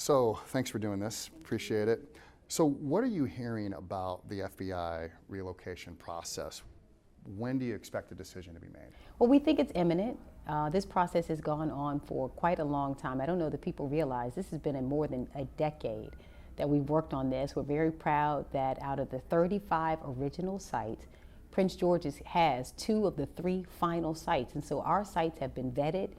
So thanks for doing this. Appreciate it. So what are you hearing about the FBI relocation process? When do you expect a decision to be made? Well, we think it's imminent. This process has gone on for quite a long time. I don't know that people realize this has been in more than a decade that we've worked on this. We're very proud that out of the 35 original sites, Prince George's has 2 of the 3 final sites. And so our sites have been vetted,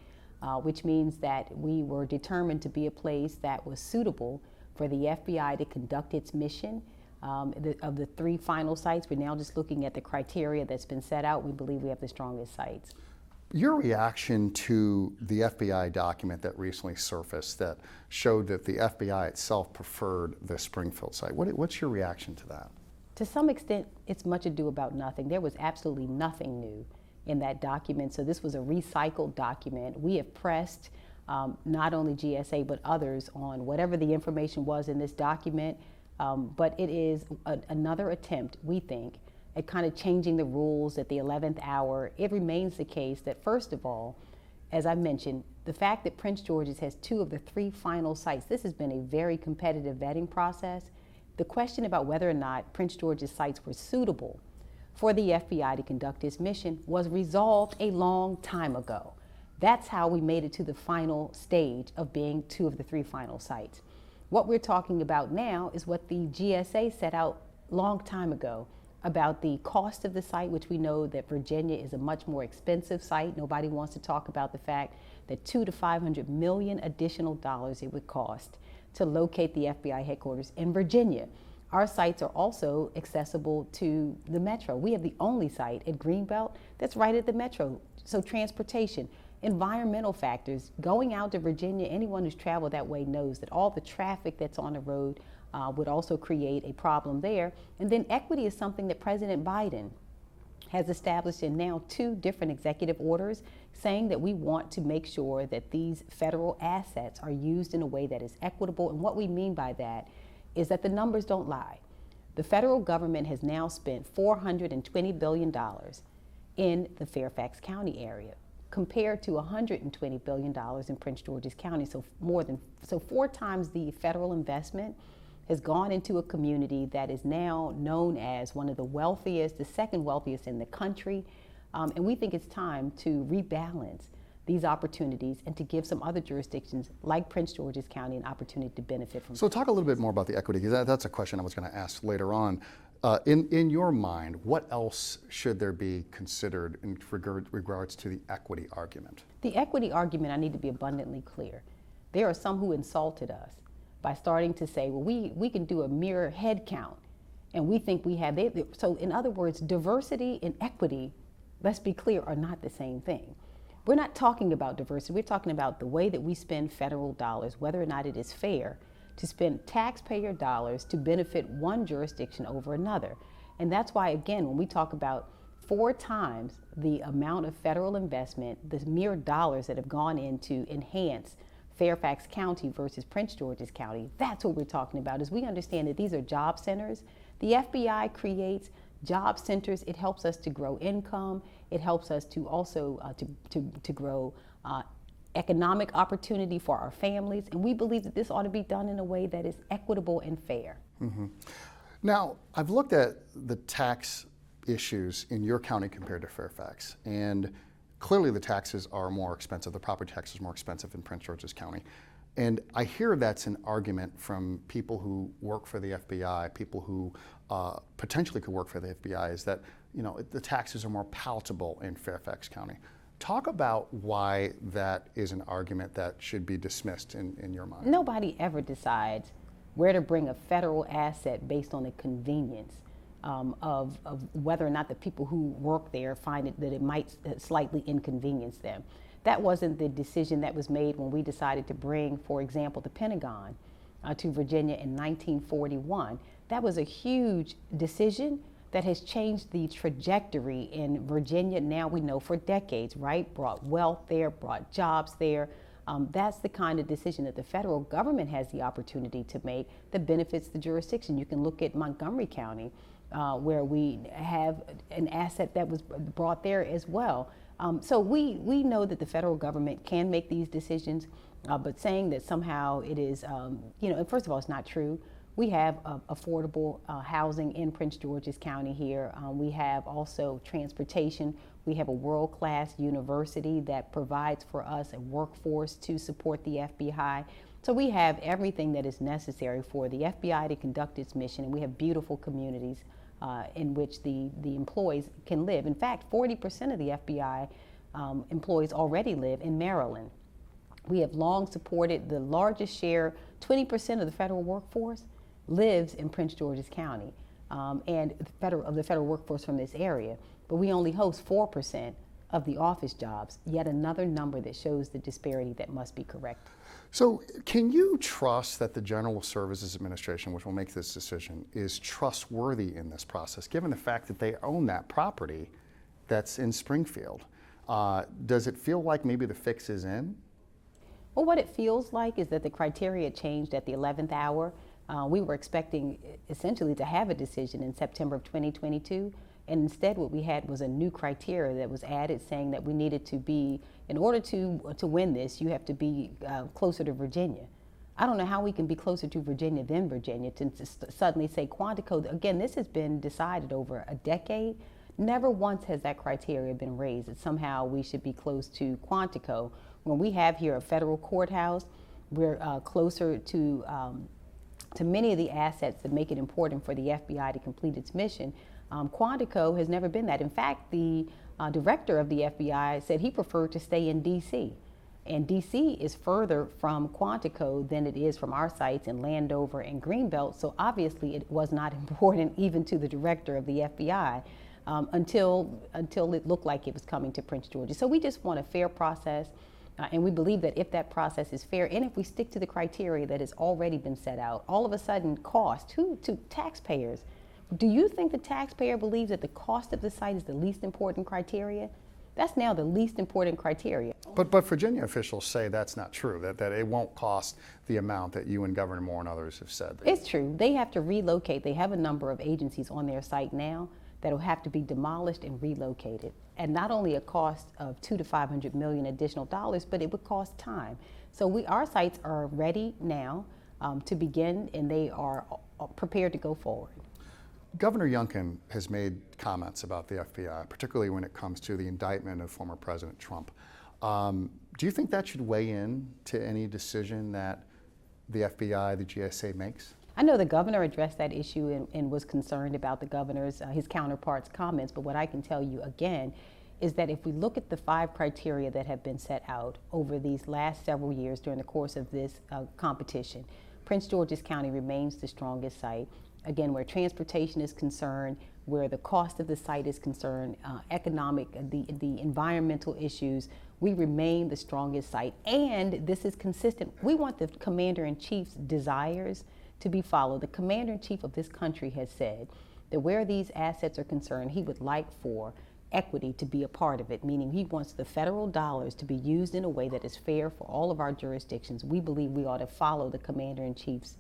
which means that we were determined to be a place that was suitable for the FBI to conduct its mission. Of the 3 final sites, we're now just looking at the criteria that's been set out. We believe we have the strongest sites. Your reaction to the FBI document that recently surfaced that showed that the FBI itself preferred the Springfield site, what's your reaction to that? To some extent, it's much ado about nothing. There was absolutely nothing new in that document, so this was a recycled document. We have pressed not only GSA but others on whatever the information was in this document, but it is another attempt, we think, at kind of changing the rules at the 11th hour. It remains the case that, first of all, as I mentioned, the fact that Prince George's has 2 of the 3 final sites, this has been a very competitive vetting process. The question about whether or not Prince George's sites were suitable for the FBI to conduct its mission was resolved a long time ago. That's how we made it to the final stage of being 2 of the 3 final sites. What we're talking about now is what the GSA set out long time ago about the cost of the site, which we know that Virginia is a much more expensive site. Nobody wants to talk about the fact that $200 to $500 million additional dollars it would cost to locate the FBI headquarters in Virginia. Our sites are also accessible to the metro. We have the only site at Greenbelt that's right at the metro. So transportation, environmental factors, going out to Virginia, anyone who's traveled that way knows that all the traffic that's on the road would also create a problem there. And then equity is something that President Biden has established in now 2 different executive orders, saying that we want to make sure that these federal assets are used in a way that is equitable. And what we mean by that is that the numbers don't lie. The federal government has now spent $420 billion in the Fairfax County area, compared to $120 billion in Prince George's County. So 4 times the federal investment has gone into a community that is now known as one of the wealthiest, the 2nd wealthiest in the country. And we think it's time to rebalance these opportunities and to give some other jurisdictions like Prince George's County an opportunity to benefit from. So talk a little bit more about the equity, because that's a question I was going to ask later on. In your mind, what else should there be considered in regards to the equity argument? The equity argument, I need to be abundantly clear. There are some who insulted us by starting to say, well, we can do a mere head count, and we think we have. So in other words, diversity and equity, let's be clear, are not the same thing. We're not talking about diversity. We're talking about the way that we spend federal dollars, whether or not it is fair to spend taxpayer dollars to benefit one jurisdiction over another. And that's why, again, when we talk about 4 times the amount of federal investment, the mere dollars that have gone in to enhance Fairfax County versus Prince George's County, that's what we're talking about. As we understand that these are job centers. The FBI creates job centers. It helps us to grow income. It helps us to also to grow economic opportunity for our families. And we believe that this ought to be done in a way that is equitable and fair. Mm-hmm. Now, I've looked at the tax issues in your county compared to Fairfax, and clearly the taxes are more expensive. The property tax is more expensive in Prince George's County. And I hear that's an argument from people who work for the FBI, people who potentially could work for the FBI, is that, you know, the taxes are more palatable in Fairfax County. Talk about why that is an argument that should be dismissed in your mind. Nobody ever decides where to bring a federal asset based on the convenience of whether or not the people who work there find it that it might slightly inconvenience them. That wasn't the decision that was made when we decided to bring, for example, the Pentagon to Virginia in 1941. That was a huge decision that has changed the trajectory in Virginia. Now we know for decades, right? Brought wealth there, brought jobs there. That's the kind of decision that the federal government has the opportunity to make that benefits the jurisdiction. You can look at Montgomery County, where we have an asset that was brought there as well. So we know that the federal government can make these decisions, but saying that somehow it is, first of all, it's not true. We have affordable housing in Prince George's County here. We have also transportation. We have a world-class university that provides for us a workforce to support the FBI. So we have everything that is necessary for the FBI to conduct its mission, and we have beautiful communities in which the employees can live. In fact, 40% of the FBI employees already live in Maryland. We have long supported the largest share, 20% of the federal workforce lives in Prince George's County, and the federal workforce from this area. But we only host 4% of the office jobs, yet another number that shows the disparity that must be corrected. So can you trust that the General Services Administration, which will make this decision, is trustworthy in this process, given the fact that they own that property that's in Springfield? Does it feel like maybe the fix is in? Well, what it feels like is that the criteria changed at the 11th hour. We were expecting essentially to have a decision in September of 2022. And instead what we had was a new criteria that was added saying that we needed to be, in order to win this, you have to be closer to Virginia. I don't know how we can be closer to Virginia than Virginia to suddenly say Quantico. Again, this has been decided over a decade. Never once has that criteria been raised that somehow we should be close to Quantico. When we have here a federal courthouse, we're closer to many of the assets that make it important for the FBI to complete its mission. Quantico has never been that. In fact, the director of the FBI said he preferred to stay in D.C. And D.C. is further from Quantico than it is from our sites in Landover and Greenbelt. So obviously it was not important even to the director of the FBI until it looked like it was coming to Prince George's. So we just want a fair process. And we believe that if that process is fair, and if we stick to the criteria that has already been set out, all of a sudden cost to taxpayers. Do you think the taxpayer believes that the cost of the site is the least important criteria? That's now the least important criteria. But Virginia officials say that's not true, that it won't cost the amount that you and Governor Moore and others have said. It's true. They have to relocate. They have a number of agencies on their site now that will have to be demolished and relocated. And not only a cost of $200 to $500 million additional dollars, but it would cost time. So our sites are ready now to begin, and they are prepared to go forward. Governor Youngkin has made comments about the FBI, particularly when it comes to the indictment of former President Trump. Do you think that should weigh in to any decision that the FBI, the GSA makes? I know the governor addressed that issue and was concerned about the governor's, his counterpart's comments, but what I can tell you again is that if we look at the 5 criteria that have been set out over these last several years during the course of this competition, Prince George's County remains the strongest site. Again, where transportation is concerned, where the cost of the site is concerned, the environmental issues, we remain the strongest site. And this is consistent. We want the Commander-in-Chief's desires to be followed. The Commander-in-Chief of this country has said that where these assets are concerned, he would like for equity to be a part of it, meaning he wants the federal dollars to be used in a way that is fair for all of our jurisdictions. We believe we ought to follow the Commander-in-Chief's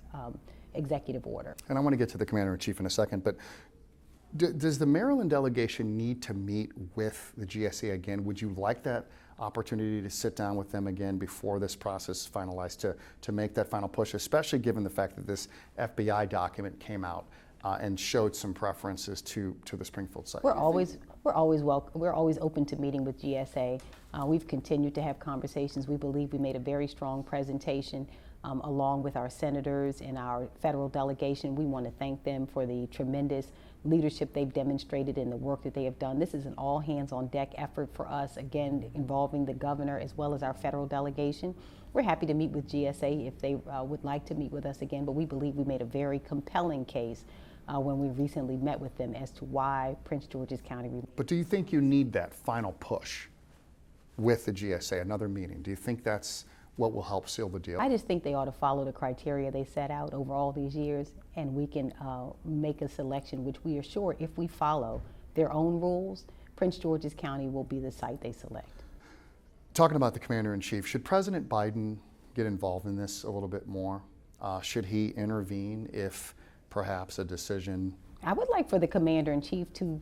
executive order. And I want to get to the Commander-in-Chief in a second, but does the Maryland delegation need to meet with the GSA again? Would you like that opportunity to sit down with them again before this process is finalized to make that final push, especially given the fact that this FBI document came out and showed some preferences to the Springfield site? We're always welcome. We're always open to meeting with GSA. We've continued to have conversations. We believe we made a very strong presentation along with our senators and our federal delegation. We want to thank them for the tremendous leadership they've demonstrated in the work that they have done. This is an all hands on deck effort for us, again, involving the governor as well as our federal delegation. We're happy to meet with GSA if they would like to meet with us again, but we believe we made a very compelling case when we recently met with them as to why Prince George's County. But do you think you need that final push with the GSA, another meeting? Do you think that's what will help seal the deal? I just think they ought to follow the criteria they set out over all these years, and we can make a selection which we are sure if we follow their own rules, Prince George's County will be the site they select. Talking about the Commander-in-Chief, should President Biden get involved in this a little bit more? Should he intervene if perhaps a decision? I would like for the Commander-in-Chief to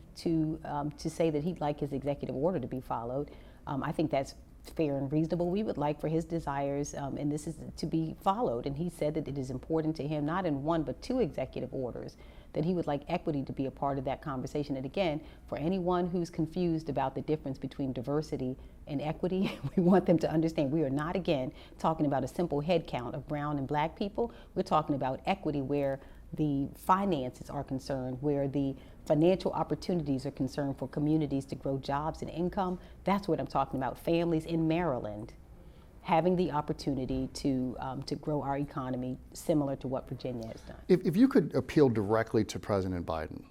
say that he'd like his executive order to be followed. I think that's fair and reasonable. We would like for his desires, and this is to be followed. And he said that it is important to him, not in one, but 2 executive orders, that he would like equity to be a part of that conversation. And again, for anyone who's confused about the difference between diversity and equity, we want them to understand we are not, again, talking about a simple head count of brown and black people. We're talking about equity where the finances are concerned, where the financial opportunities are concerned for communities to grow jobs and income. That's what I'm talking about. Families in Maryland having the opportunity to grow our economy similar to what Virginia has done. If you could appeal directly to President Biden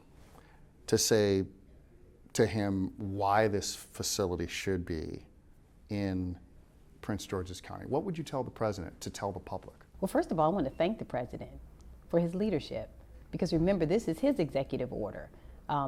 to say to him why this facility should be in Prince George's County, what would you tell the president to tell the public? Well, first of all, I want to thank the president for his leadership, because remember, this is his executive order.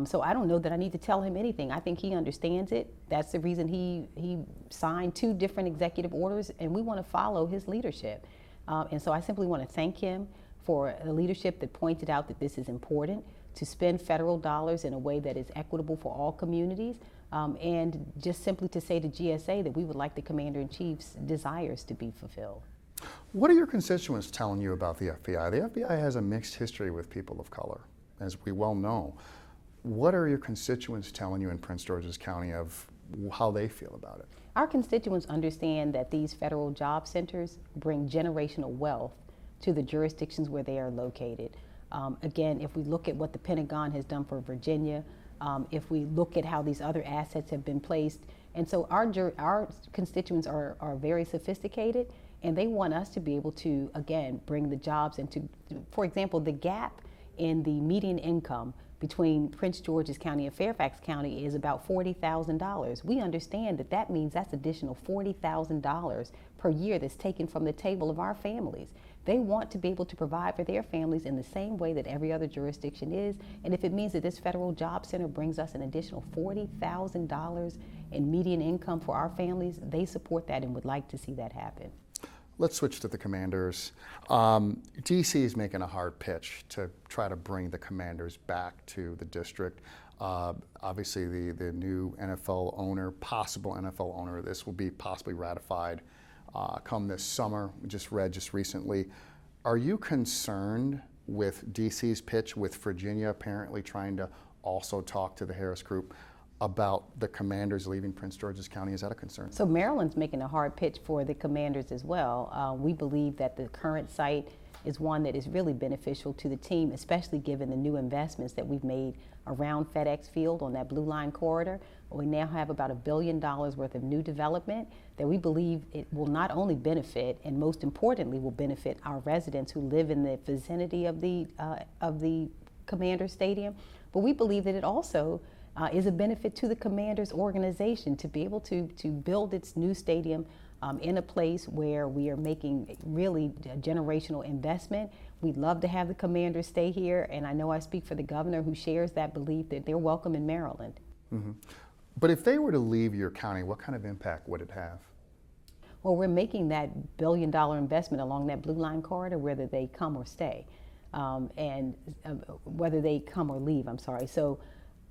So I don't know that I need to tell him anything. I think he understands it. That's the reason he signed 2 different executive orders, and we want to follow his leadership. And so I simply want to thank him for a leadership that pointed out that this is important, to spend federal dollars in a way that is equitable for all communities, and just simply to say to GSA that we would like the Commander-in-Chief's desires to be fulfilled. What are your constituents telling you about the FBI? The FBI has a mixed history with people of color, as we well know. What are your constituents telling you in Prince George's County of how they feel about it? Our constituents understand that these federal job centers bring generational wealth to the jurisdictions where they are located. Again, if we look at what the Pentagon has done for Virginia, if we look at how these other assets have been placed, and so our constituents are very sophisticated, and they want us to be able to, again, bring the jobs into, for example, the gap in the median income between Prince George's County and Fairfax County is about $40,000. We understand that that means that's additional $40,000 per year that's taken from the table of our families. They want to be able to provide for their families in the same way that every other jurisdiction is. And if it means that this federal job center brings us an additional $40,000 in median income for our families, they support that and would like to see that happen. Let's switch to the Commanders. DC is making a hard pitch to try to bring the Commanders back to the district. Obviously, the new NFL owner, possible NFL owner, this will be possibly ratified come this summer. We just read just recently. Are you concerned with DC's pitch, with Virginia apparently trying to also talk to the Harris Group about the Commanders leaving Prince George's County? Is that a concern? So Maryland's making a hard pitch for the Commanders as well. We believe that the current site is one that is really beneficial to the team, especially given the new investments that we've made around FedEx Field on that Blue Line corridor. We now have about $1 billion worth of new development that we believe it will not only benefit, and most importantly will benefit our residents who live in the vicinity of the Commander Stadium, but we believe that it also is a benefit to the Commanders organization to be able to build its new stadium in a place where we are making really generational investment. We'd love to have the Commanders stay here, and I know I speak for the governor who shares that belief that they're welcome in Maryland. Mm-hmm. But if they were to leave your county, what kind of impact would it have? Well, we're making that $1 billion investment along that Blue Line corridor, whether they come or stay, and whether they come or leave, I'm sorry. So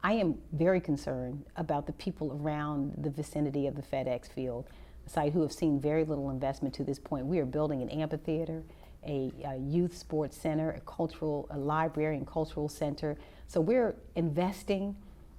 I am very concerned about the people around the vicinity of the FedEx Field site who have seen very little investment to this point. We are building an amphitheater, a youth sports center, a library and cultural center. So we're investing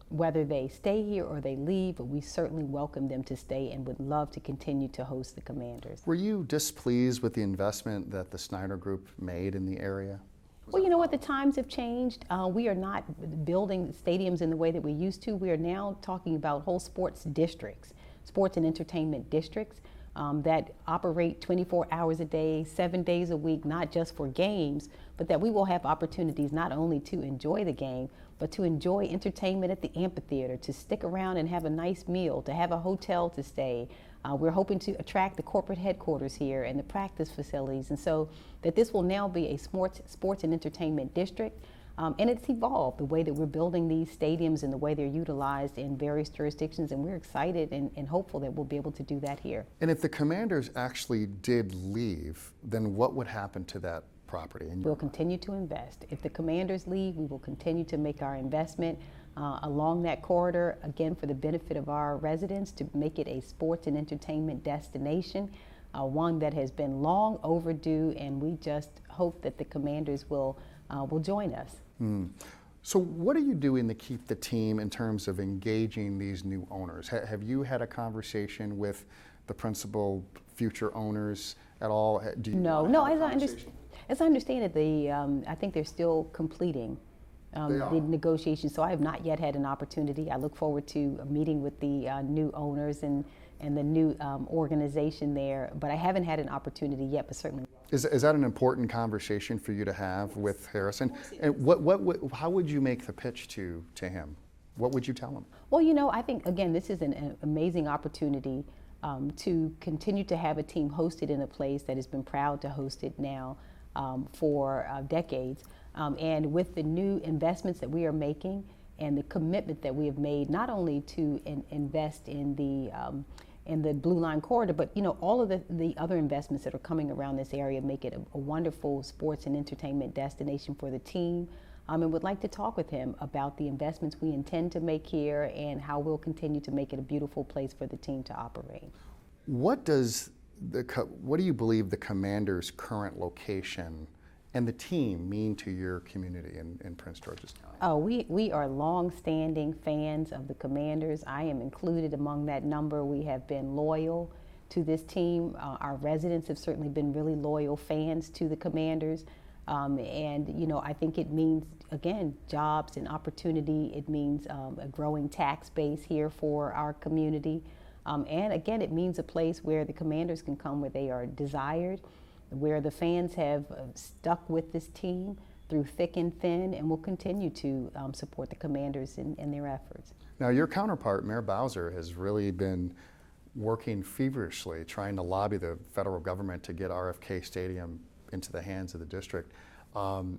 whether they stay here or they leave, but we certainly welcome them to stay and would love to continue to host the Commanders. Were you displeased with the investment that the Snyder Group made in the area? Well, you know what, the times have changed. We are not building stadiums in the way that we used to. We are now talking about whole sports districts, sports and entertainment districts that operate 24 hours a day, 7 days a week, not just for games, but that we will have opportunities not only to enjoy the game, but to enjoy entertainment at the amphitheater, to stick around and have a nice meal, to have a hotel to stay. We're hoping to attract the corporate headquarters here and the practice facilities, and so that this will now be a sports and entertainment district. And it's evolved, the way that we're building these stadiums and the way they're utilized in various jurisdictions, and we're excited and hopeful that we'll be able to do that here. And if the Commanders actually did leave, then what would happen to that property. We'll continue to invest. If the Commanders leave, we will continue to make our investment along that corridor, again, for the benefit of our residents, to make it a sports and entertainment destination, one that has been long overdue, and we just hope that the Commanders will join us. So what are you doing to keep the team in terms of engaging these new owners? Have you had a conversation with the principal future owners at all? No. As I understand it, I think they're still completing the negotiations, so I have not yet had an opportunity. I look forward to a meeting with the new owners and the new organization there, but I haven't had an opportunity yet, but certainly. Is that an important conversation for you to have with Harrison? And how would you make the pitch to him? What would you tell him? Well, I think, again, this is an amazing opportunity to continue to have a team hosted in a place that has been proud to host it now for decades. And with the new investments that we are making and the commitment that we have made, not only to invest in the Blue Line corridor, but all of the other investments that are coming around this area make it a wonderful sports and entertainment destination for the team. And would like to talk with him about the investments we intend to make here and how we'll continue to make it a beautiful place for the team to operate. What do you believe the Commanders' current location and the team mean to your community in Prince George's County? Oh, we are long-standing fans of the Commanders. I am included among that number. We have been loyal to this team. Our residents have certainly been really loyal fans to the Commanders. And I think it means, again, jobs and opportunity. It means a growing tax base here for our community. And again, it means a place where the Commanders can come where they are desired, where the fans have stuck with this team through thick and thin, and will continue to support the Commanders in their efforts. Now, your counterpart, Mayor Bowser, has really been working feverishly trying to lobby the federal government to get RFK Stadium into the hands of the district.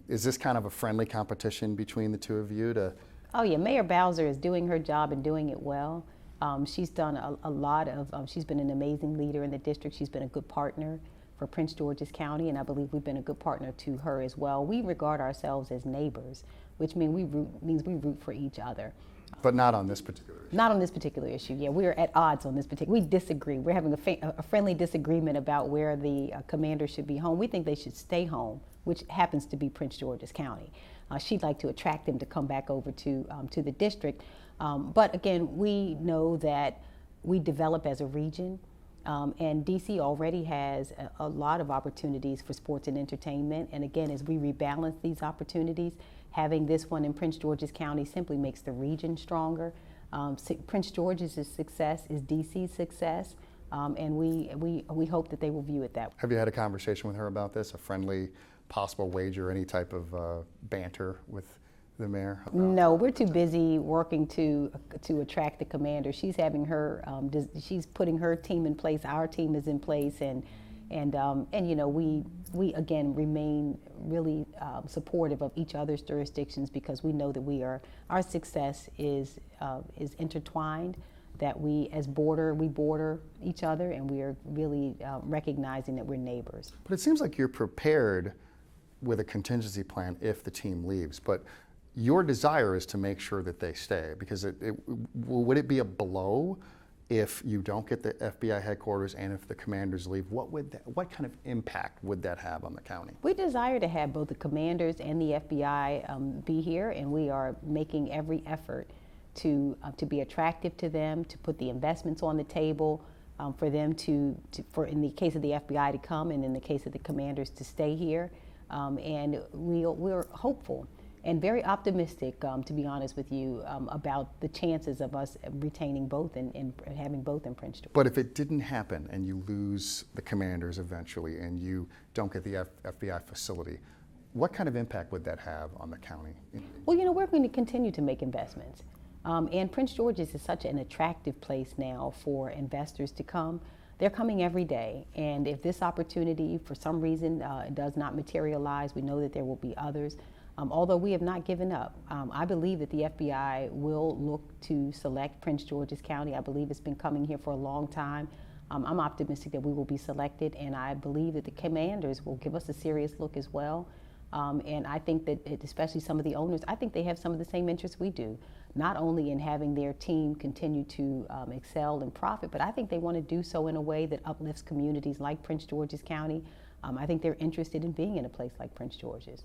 Is this kind of a friendly competition between the two of you to? Oh yeah, Mayor Bowser is doing her job and doing it well. She's done a lot of, she's been an amazing leader in the district. She's been a good partner for Prince George's County, and I believe we've been a good partner to her as well. We regard ourselves as neighbors, which means we root for each other. But not on this particular issue. Not on this particular issue. Yeah, we're at odds on this particular. We disagree. We're having a friendly disagreement about where the Commanders should be home. We think they should stay home, which happens to be Prince George's County. She'd like to attract them to come back over to the district. But again, we know that we develop as a region, and DC already has a lot of opportunities for sports and entertainment. And again, as we rebalance these opportunities, having this one in Prince George's County simply makes the region stronger. Prince George's success is DC's success, and we hope that they will view it that way. Have you had a conversation with her about this, a friendly possible wager, any type of banter with the mayor? No, we're too busy working to attract the Commander. She's having her, she's putting her team in place. Our team is in place, and we again remain really supportive of each other's jurisdictions, because we know that our success is intertwined. That we border each other, and we are really recognizing that we're neighbors. But it seems like you're prepared with a contingency plan if the team leaves, but your desire is to make sure that they stay, because would it be a blow if you don't get the FBI headquarters and if the Commanders leave? What kind of impact would that have on the county? We desire to have both the Commanders and the FBI be here, and we are making every effort to be attractive to them, to put the investments on the table, for them for in the case of the FBI to come, and in the case of the Commanders to stay here. And we're hopeful and very optimistic, to be honest with you, about the chances of us retaining both and having both in Prince George. But if it didn't happen and you lose the Commanders eventually and you don't get the FBI facility, what kind of impact would that have on the county? Well, we're going to continue to make investments. And Prince George's is such an attractive place now for investors to come. They're coming every day, and if this opportunity for some reason does not materialize, we know that there will be others. Although we have not given up. I believe that the FBI will look to select Prince George's County. I believe it's been coming here for a long time. I'm optimistic that we will be selected, and I believe that the commanders will give us a serious look as well. And I think that, especially some of the owners, I think they have some of the same interests we do, not only in having their team continue to excel and profit, but I think they want to do so in a way that uplifts communities like Prince George's County. I think they're interested in being in a place like Prince George's.